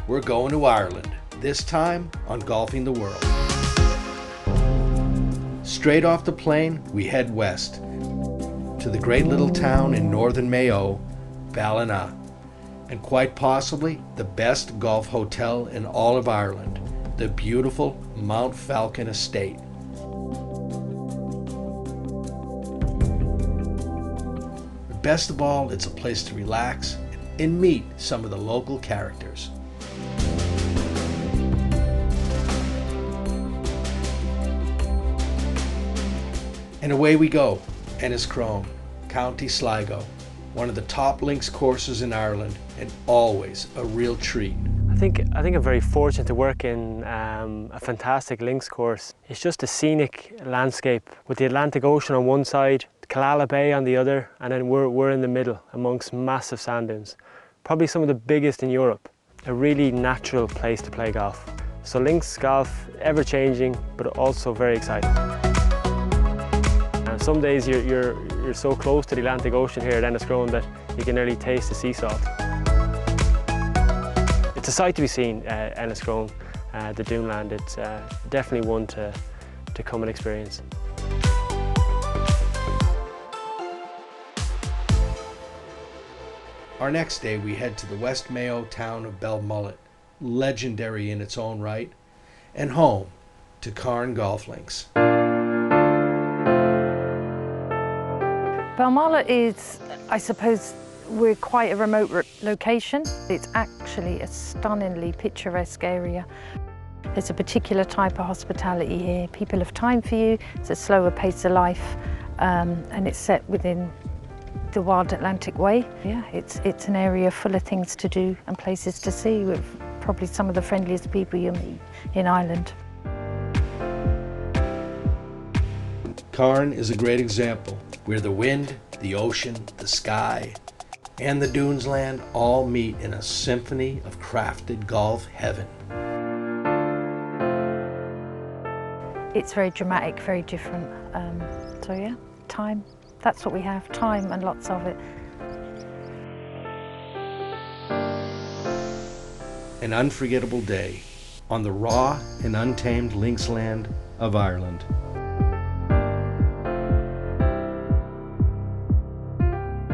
we're going to Ireland, this time on Golfing the World. Straight off the plane, we head west to the great little town in northern Mayo, Ballina, and quite possibly the best golf hotel in all of Ireland, the beautiful Mount Falcon Estate. But best of all, it's a place to relax and meet some of the local characters. And away we go, Enniscrone, County Sligo, one of the top links courses in Ireland, and always a real treat. I think I'm very fortunate to work in a fantastic links course. It's just a scenic landscape with the Atlantic Ocean on one side, Killala Bay on the other, and then we're in the middle amongst massive sand dunes. Probably some of the biggest in Europe. A really natural place to play golf. So links golf, ever changing, but also very exciting. And some days you're so close to the Atlantic Ocean here at Enniscrone that you can nearly taste the sea salt. It's a sight to be seen, Enniscrone, the Duneland. It's definitely one to come and experience. Our next day we head to the West Mayo town of Belmullet, legendary in its own right, and home to Carne golf links. Belmullet is, I suppose, we're quite a remote location. It's actually a stunningly picturesque area. There's a particular type of hospitality here. People have time for you, it's a slower pace of life, and it's set within the Wild Atlantic Way. Yeah, it's an area full of things to do and places to see, with probably some of the friendliest people you'll meet in Ireland. Carne is a great example, where the wind, the ocean, the sky, and the dunes land all meet in a symphony of crafted golf heaven. It's very dramatic, very different. So yeah, time. That's what we have, time and lots of it. An unforgettable day on the raw and untamed links land of Ireland.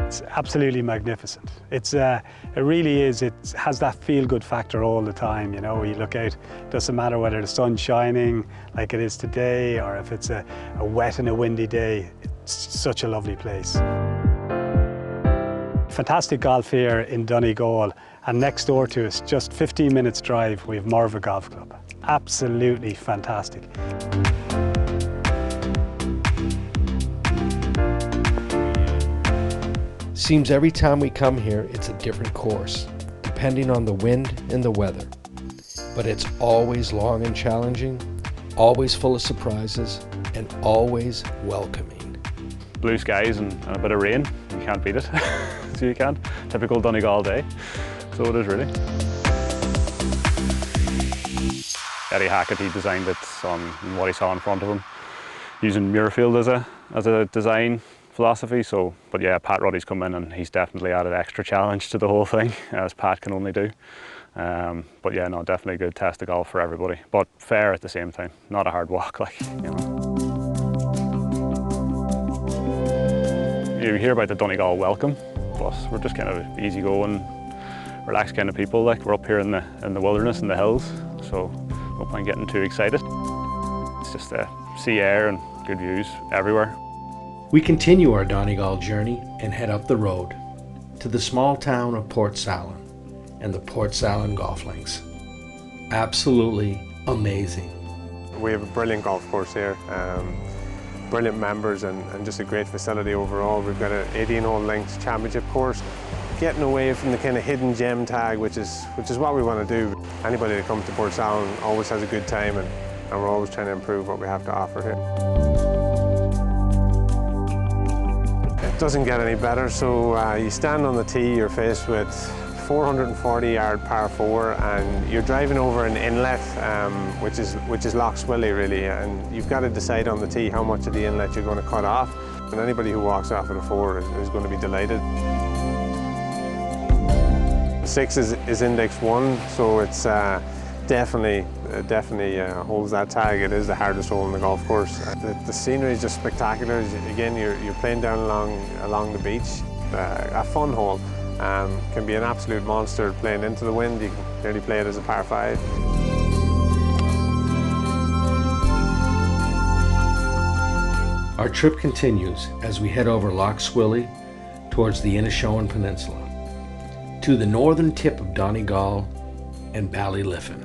It's absolutely magnificent. It really is. It has that feel-good factor all the time. You know, you look out, it doesn't matter whether the sun's shining like it is today, or if it's a wet and a windy day. It's such a lovely place. Fantastic golf here in Donegal, and next door to us, just 15 minutes drive, we have Morva Golf Club. Absolutely fantastic. Seems every time we come here, it's a different course, depending on the wind and the weather. But it's always long and challenging, always full of surprises, and always welcoming. Blue skies and a bit of rain, you can't beat it. So you can't. Typical Donegal day. So it is really. Eddie Hackett, he designed it on what he saw in front of him, using Muirfield as a design philosophy. So, but yeah, Pat Ruddy's come in and he's definitely added extra challenge to the whole thing, as Pat can only do. But yeah, no, definitely a good test of golf for everybody, but fair at the same time. Not a hard walk, like, you know. You hear about the Donegal welcome, but we're just kind of easygoing, relaxed kind of people. Like, we're up here in the wilderness and the hills, so no point getting too excited. It's just sea air and good views everywhere. We continue our Donegal journey and head up the road to the small town of Portsalon and the Portsalon golf links. Absolutely amazing. We have a brilliant golf course here. Brilliant members and just a great facility overall. We've got an 18-hole links championship course. Getting away from the kind of hidden gem tag, which is what we want to do. Anybody that comes to Portsalon always has a good time, and we're always trying to improve what we have to offer here. It doesn't get any better. So you stand on the tee, you're faced with 440-yard par 4, and you're driving over an inlet, which is Loch Swilly really, and you've got to decide on the tee how much of the inlet you're going to cut off. And anybody who walks off at a 4 is going to be delighted. 6 is index 1, so it's definitely holds that tag. It is the hardest hole in the golf course. The scenery is just spectacular. Again, you're playing down along the beach. A fun hole. Can be an absolute monster playing into the wind. You can nearly play it as a par 5. Our trip continues as we head over Loch Swilly towards the Enniscrone Peninsula, to the northern tip of Donegal and Ballyliffin.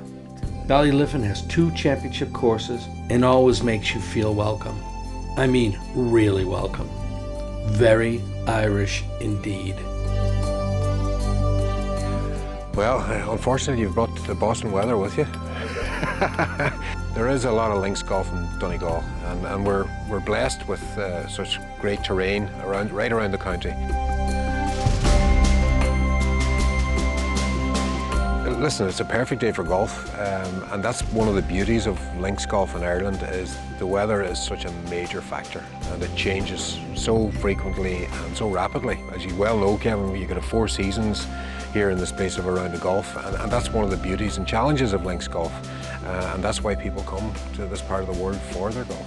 Ballyliffin has 2 championship courses and always makes you feel welcome. I mean, really welcome. Very Irish indeed. Well, unfortunately, you've brought the Boston weather with you. There is a lot of links golf in Donegal, and we're blessed with such great terrain right around the county. Listen, it's a perfect day for golf, and that's one of the beauties of links golf in Ireland, is the weather is such a major factor, and it changes so frequently and so rapidly. As you well know, Kevin, you can have 4 seasons here in the space of a round of golf, and that's one of the beauties and challenges of links golf, and that's why people come to this part of the world for their golf.